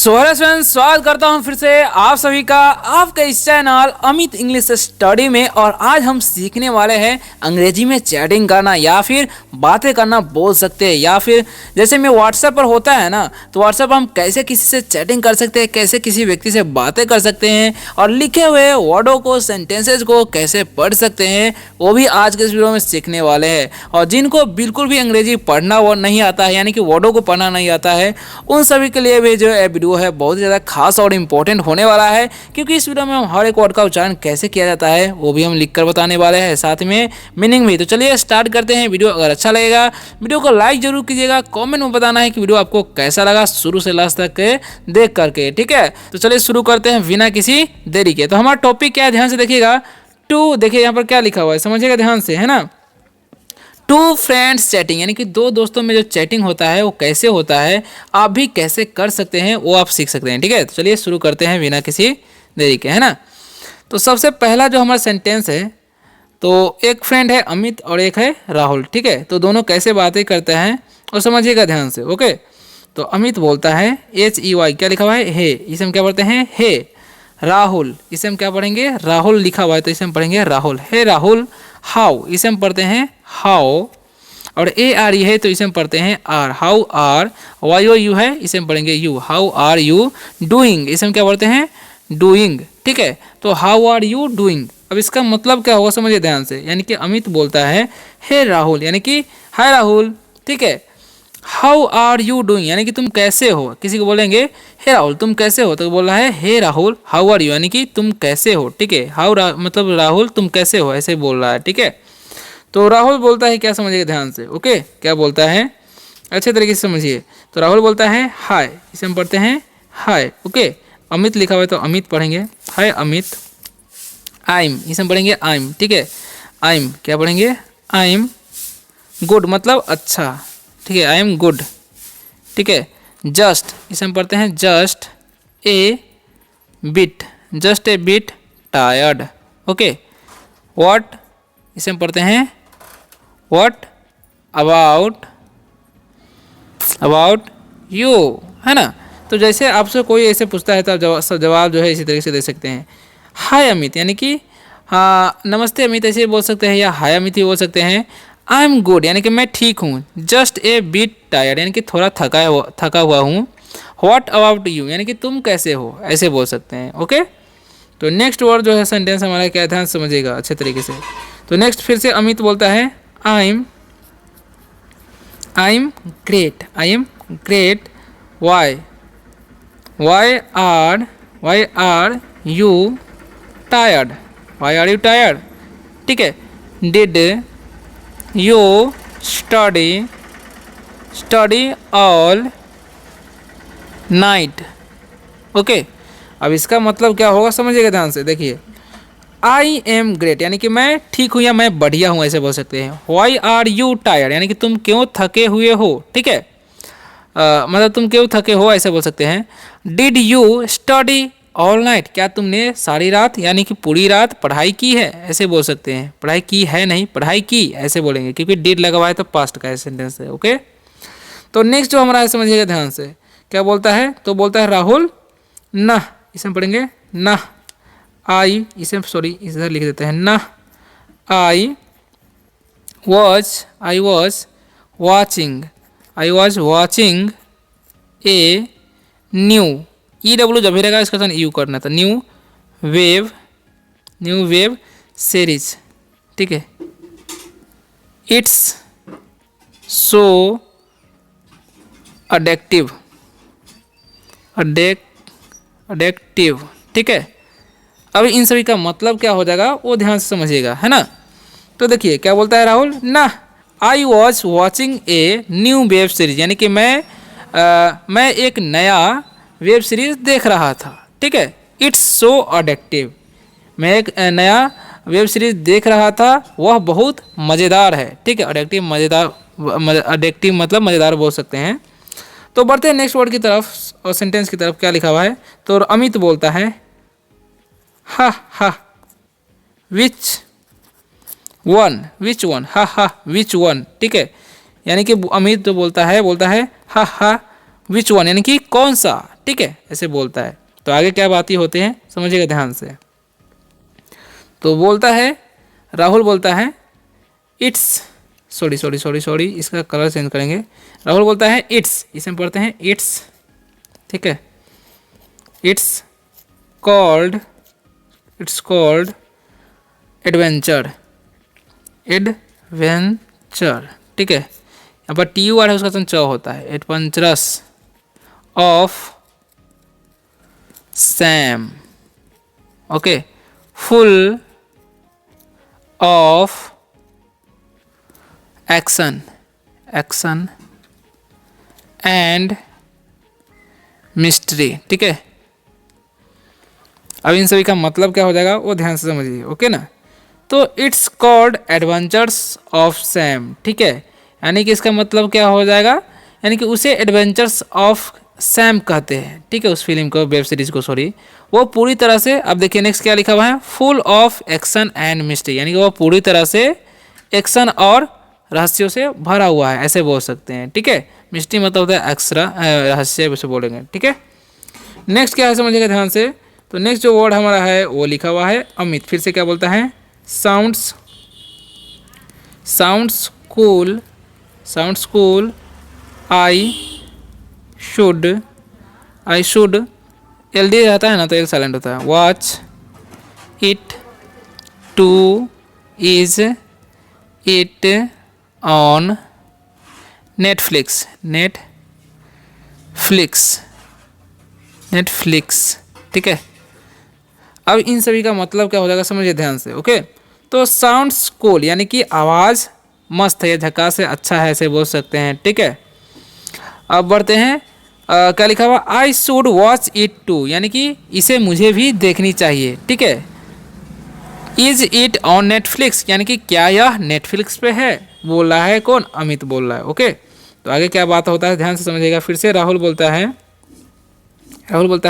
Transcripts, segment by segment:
Friends, स्वागत करता हूं फिर से आप सभी का आपका इस चैनल अमित इंग्लिश स्टडी में। और आज हम सीखने वाले हैं अंग्रेजी में चैटिंग करना या फिर बातें करना बोल सकते हैं, या फिर जैसे में व्हाट्सएप पर होता है ना, तो व्हाट्सएप पर हम कैसे किसी से चैटिंग कर सकते हैं, कैसे किसी व्यक्ति से बातें कर सकते हैं और लिखे हुए वर्डों को, सेंटेंसेज को कैसे पढ़ सकते हैं, वो भी आज के इस वीडियो में सीखने वाले हैं। और जिनको बिल्कुल भी अंग्रेजी पढ़ना वो नहीं आता है, यानी कि वर्डों को पढ़ना नहीं आता है, उन सभी के लिए भी जो वीडियो है बहुत ज़्यादा खास और इम्पोर्टेंट होने वाला है, क्योंकि इस वीडियो में हम हर एक वर्ड का उच्चारण कैसे किया जाता है वो भी हम लिखकर बताने वाले हैं, साथ में मीनिंग भी। तो चलिए स्टार्ट करते हैं। वीडियो अगर अच्छा लगेगा वीडियो को लाइक जरूर कीजिएगा, कमेंट में बताना है कि वीडियो आपको कैसा लगा शुरू से लास्ट तक देख करके, ठीक है। तो चलिए शुरू करते हैं बिना किसी देरी के। तो हमारा टॉपिक क्या है, ध्यान से देखिएगा। टू, देखिए यहाँ पर क्या लिखा हुआ है, समझिएगा ध्यान से, है ना। टू फ्रेंड्स चैटिंग, यानी कि दो दोस्तों में जो चैटिंग होता है वो कैसे होता है, आप भी कैसे कर सकते हैं वो आप सीख सकते हैं, ठीक है। तो चलिए शुरू करते हैं बिना किसी देरी के, है ना। तो सबसे पहला जो हमारा सेंटेंस है, तो एक फ्रेंड है अमित और एक है राहुल, ठीक है। तो दोनों कैसे बातें करते हैं और समझिएगा ध्यान से, ओके। तो अमित बोलता है HEY, क्या लिखा हुआ है, हे, इसे हम क्या पढ़ते हैं, हे। राहुल, इसे हम क्या पढ़ेंगे, राहुल लिखा हुआ है तो इसे हम पढ़ेंगे राहुल। हे राहुल, हाउ, इसे हम पढ़ते हैं हाउ। और ARE है तो इसे हम पढ़ते हैं आर, हाउ आर। YOU है, इसे हम पढ़ेंगे you, how are you. Doing, इसे हम क्या पढ़ते हैं, डूइंग, ठीक है। तो हाउ आर यू डूइंग, अब इसका मतलब क्या होगा समझिए ध्यान से। यानी कि अमित बोलता है हे राहुल, यानी कि हाय राहुल, ठीक है। हाउ आर यू डूइंग, यानी कि तुम कैसे हो। किसी को बोलेंगे हे राहुल तुम कैसे हो, तो बोल रहा है हे राहुल हाउ आर यू, यानी कि तुम कैसे हो, ठीक है। मतलब राहुल तुम कैसे हो, ऐसे बोल रहा है, ठीक है। तो राहुल बोलता है क्या, समझिएगा ध्यान से, ओके। क्या बोलता है अच्छे तरीके से समझिए। तो राहुल बोलता है हाय, इसे हम पढ़ते हैं हाय, ओके। अमित लिखा हुआ है तो अमित पढ़ेंगे हाय अमित। आइम, इसे हम पढ़ेंगे आइम, ठीक है। आइम क्या पढ़ेंगे, आइम गुड, मतलब अच्छा, ठीक है। आई एम गुड, ठीक है। जस्ट, इसे हम पढ़ते हैं just a bit, just a bit tired, okay. What, इसे हम पढ़ते हैं व्हाट अबाउट, अबाउट यू, है ना। तो जैसे आपसे कोई ऐसे पूछता है तो आप जवाब जो है इसी तरीके से दे सकते हैं। हाय अमित, यानी कि हाँ नमस्ते अमित ऐसे बोल सकते हैं, या हाय अमित ही बोल सकते हैं। आई एम गुड, यानी कि मैं ठीक हूँ। जस्ट ए बिट टायर्ड, यानी कि थोड़ा थका हुआ हूँ। व्हाट अबाउट यू, यानी कि तुम कैसे हो, ऐसे बोल सकते हैं, ओके। तो नेक्स्ट वर्ड जो है सेंटेंस हमारा क्या, ध्यान समझिएगा अच्छे तरीके से। तो नेक्स्ट फिर से अमित बोलता है I am great, I am great. Why are you tired, why are you tired, ठीक है। Did you study all night, okay. अब इसका मतलब क्या होगा समझिएगा ध्यान से, देखिए। आई एम ग्रेट, यानी कि मैं ठीक हूँ या मैं बढ़िया हूँ, ऐसे बोल सकते हैं। वाई आर यू टायर्ड, यानी कि तुम क्यों थके हुए हो, ठीक है। मतलब तुम क्यों थके हो, ऐसे बोल सकते हैं। Did you study all night, क्या तुमने सारी रात यानी कि पूरी रात पढ़ाई की है, ऐसे बोल सकते हैं। पढ़ाई की है नहीं, पढ़ाई की ऐसे बोलेंगे, क्योंकि डिड लगा हुआ है तो पास्ट का सेंटेंस है, ओके। तो नेक्स्ट जो हमारा है समझिएगा ध्यान से, क्या बोलता है, तो बोलता है राहुल ना, इसे हम पढ़ेंगे ना। आई, इसे सॉरी इधर लिख देते हैं ना। I was watching a new, EW जब भी रहेगा इसका साथ यू करना था, न्यू वेब सीरीज, ठीक है। इट्स सो अडेक्टिव, ठीक है। अब इन सभी का मतलब क्या हो जाएगा वो ध्यान से समझिएगा, है ना। तो देखिए क्या बोलता है राहुल ना। I was watching a new web series, यानी कि मैं एक नया वेब सीरीज देख रहा था, ठीक है। इट्स सो अडेक्टिव, मैं एक नया वेब सीरीज देख रहा था, वह बहुत मज़ेदार है, ठीक है। अडेक्टिव मज़ेदार, अडेक्टिव मतलब मज़ेदार बोल सकते हैं। तो बढ़ते हैं नेक्स्ट वर्ड की तरफ और सेंटेंस की तरफ। क्या लिखा हुआ है, तो अमित बोलता है हा विच वन, हा विच वन, ठीक है। यानी कि अमित जो बोलता है हा विच वन, यानी कि कौन सा, ठीक है, ऐसे बोलता है। तो आगे क्या बातें होते हैं समझिएगा ध्यान से। तो बोलता है, राहुल बोलता है इट्स, सॉरी, इसका कलर चेंज करेंगे। राहुल बोलता है इट्स, इसे हम पढ़ते हैं इट्स, ठीक है, इट्स कॉल्ड एडवेंचर, ठीक है। यहाँ पर टी यू आर है, उसका च होता है, adventurous of Sam, okay, full of action and mystery, ठीक है। अब इन सभी का मतलब क्या हो जाएगा वो ध्यान से समझिए, ओके ना। तो it's called adventures of Sam, ठीक है, यानी कि इसका मतलब क्या हो जाएगा, यानी कि उसे एडवेंचर्स ऑफ सैम कहते हैं, ठीक है, उस फिल्म को, वेब सीरीज को, सॉरी। वो पूरी तरह से, अब देखिए नेक्स्ट क्या लिखा हुआ है, full of action and mystery, यानी कि वो पूरी तरह से एक्शन और रहस्यों से भरा हुआ है, ऐसे बोल सकते हैं, ठीक है। मिस्ट्री मतलब होता है एक्स्ट्रा रहस्य, वैसे बोलेंगे, ठीक है। नेक्स्ट क्या है समझिएगा ध्यान से। तो नेक्स्ट जो वर्ड हमारा है वो लिखा हुआ है अमित, फिर से क्या बोलता है, sounds cool, I should, L D रहता है ना, तो एल साइलेंट होता है, watch it, two is it on Netflix, ठीक है। अब इन सभी का मतलब क्या हो जाएगा समझिए ध्यान से, ओके। तो साउंड्स कूल यानी कि आवाज़ मस्त है, झकास है, अच्छा है, ऐसे बोल सकते हैं, ठीक है। अब बढ़ते हैं, क्या लिखा हुआ, I should watch it too, यानी कि इसे मुझे भी देखनी चाहिए, ठीक है। इज इट ऑन नेटफ्लिक्स, यानी कि क्या यह नेटफ्लिक्स पे है, बोल रहा है कौन, अमित बोल रहा है, ओके। तो आगे क्या बात होता है ध्यान से समझिएगा। फिर से राहुल बोलता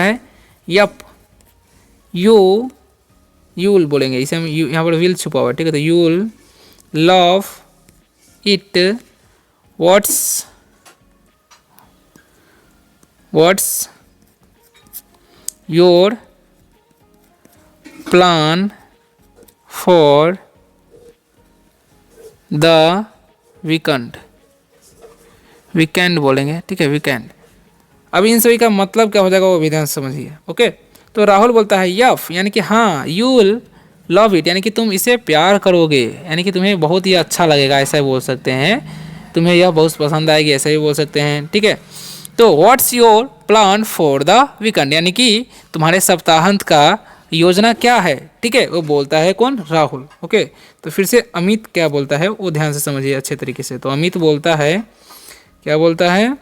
है यप, यूल बोलेंगे, इसे हम यहाँ पर विल छुपा हुआ है, ठीक है। तो you'll love it, what's your plan for the weekend बोलेंगे, ठीक है, वीकेंड। अब इन सभी का मतलब क्या हो जाएगा वो भी ध्यान से समझिए, ओके। तो राहुल बोलता है यफ, यानी कि हाँ, यू विल लव इट, यानी कि तुम इसे प्यार करोगे, यानी कि तुम्हें बहुत ही अच्छा लगेगा, ऐसा बोल सकते हैं, तुम्हें यह बहुत पसंद आएगी, ऐसा भी बोल सकते हैं, ठीक है। तो what's your plan for the weekend, यानी कि तुम्हारे सप्ताहांत का योजना क्या है, ठीक है, वो बोलता है कौन, राहुल, ओके। तो फिर से अमित क्या बोलता है वो ध्यान से समझिए अच्छे तरीके से। तो अमित बोलता है, क्या बोलता है,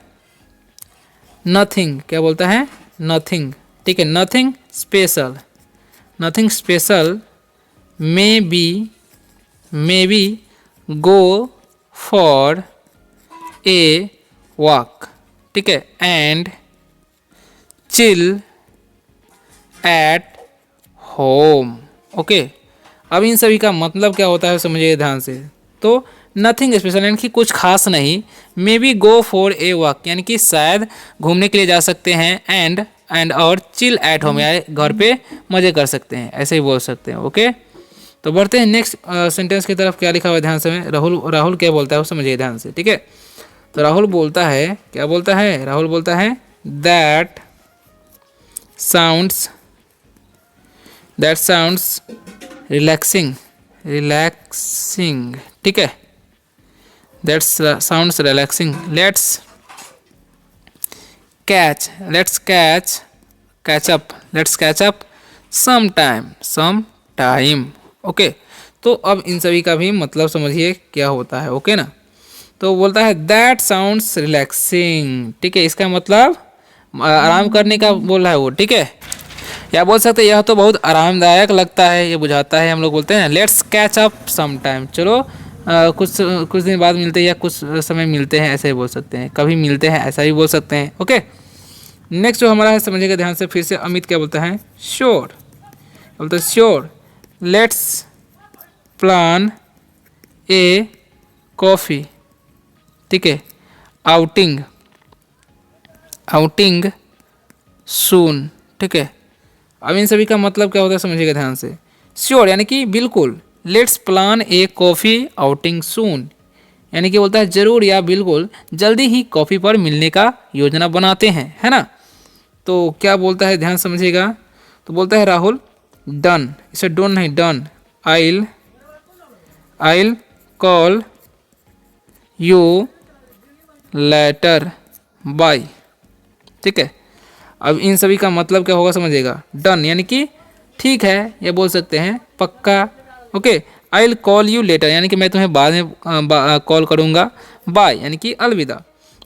नथिंग, क्या बोलता है, नथिंग, ठीक है, nothing special, may be go for a walk, ठीक है, and chill at home, okay. अब इन सभी का मतलब क्या होता है समझिए ध्यान से। तो नथिंग स्पेशल यानी कि कुछ खास नहीं, may be go for a walk यानी कि शायद घूमने के लिए जा सकते हैं, एंड और चिल एट होम यानी घर पे मज़े कर सकते हैं, ऐसे ही बोल सकते हैं, ओके। तो बढ़ते हैं नेक्स्ट सेंटेंस की तरफ। क्या लिखा हुआ है ध्यान से, राहुल क्या बोलता है वो समझिए ध्यान से, ठीक है। तो राहुल बोलता है, क्या बोलता है, राहुल बोलता है दैट साउंड्स रिलैक्सिंग, ठीक है, that sounds relaxing, let's catch up some time, okay. तो अब इन सभी का भी मतलब समझिए क्या होता है, ओके ना। तो बोलता है दैट साउंड्स रिलैक्सिंग, ठीक है, इसका मतलब आराम करने का बोल रहा है वो, ठीक है। या बोल सकते हैं यह तो बहुत आरामदायक लगता है, ये बुझाता है, हम लोग बोलते हैं let's catch up some time, चलो कुछ दिन बाद मिलते हैं या कुछ समय मिलते हैं, ऐसे ही बोल सकते हैं, कभी मिलते हैं ऐसा भी बोल सकते हैं, ओके। नेक्स्ट जो हमारा है समझिएगा ध्यान से। फिर से अमित क्या बोलता है, sure let's plan a coffee, ठीक है, आउटिंग सून। ठीक है, अब इन सभी का मतलब क्या होता है समझिएगा ध्यान से। श्योर यानी कि बिल्कुल, let's plan a coffee outing soon, यानी कि बोलता है जरूर या बिल्कुल जल्दी ही कॉफ़ी पर मिलने का योजना बनाते हैं, है ना। तो क्या बोलता है ध्यान समझिएगा, तो बोलता है राहुल डन, इसे डोंट नहीं done, I'll call you later bye. ठीक है, अब इन सभी का मतलब क्या होगा समझिएगा। डन यानी कि ठीक है, या बोल सकते हैं पक्का। Okay, I will call you letter यानी कि मैं तुम्हें बाद में कॉल करूँगा। बाय यानी कि अलविदा।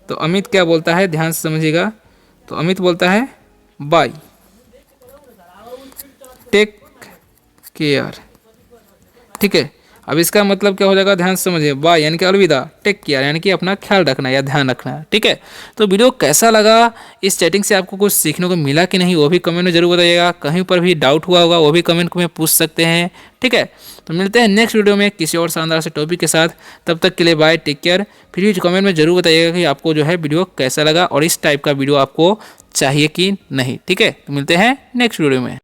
तो अमित क्या बोलता है ध्यान से समझिएगा, तो अमित बोलता है बाय, टेक केयर। ठीक है, अब इसका मतलब क्या हो जाएगा ध्यान से समझिए। बाय यानी कि अलविदा, टेक केयर यानी कि अपना ख्याल रखना या ध्यान रखना। ठीक है, तो वीडियो कैसा लगा, इस चैटिंग से आपको कुछ सीखने को मिला कि नहीं वो भी कमेंट में जरूर बताइएगा। कहीं पर भी डाउट हुआ होगा वो भी कमेंट में पूछ सकते हैं। ठीक है, तो मिलते हैं नेक्स्ट वीडियो में किसी और शानदार से टॉपिक के साथ। तब तक के लिए बाय, टेक केयर। फिर भी कमेंट में जरूर बताइएगा कि आपको जो है वीडियो कैसा लगा और इस टाइप का वीडियो आपको चाहिए कि नहीं। ठीक है, तो मिलते हैं नेक्स्ट वीडियो में।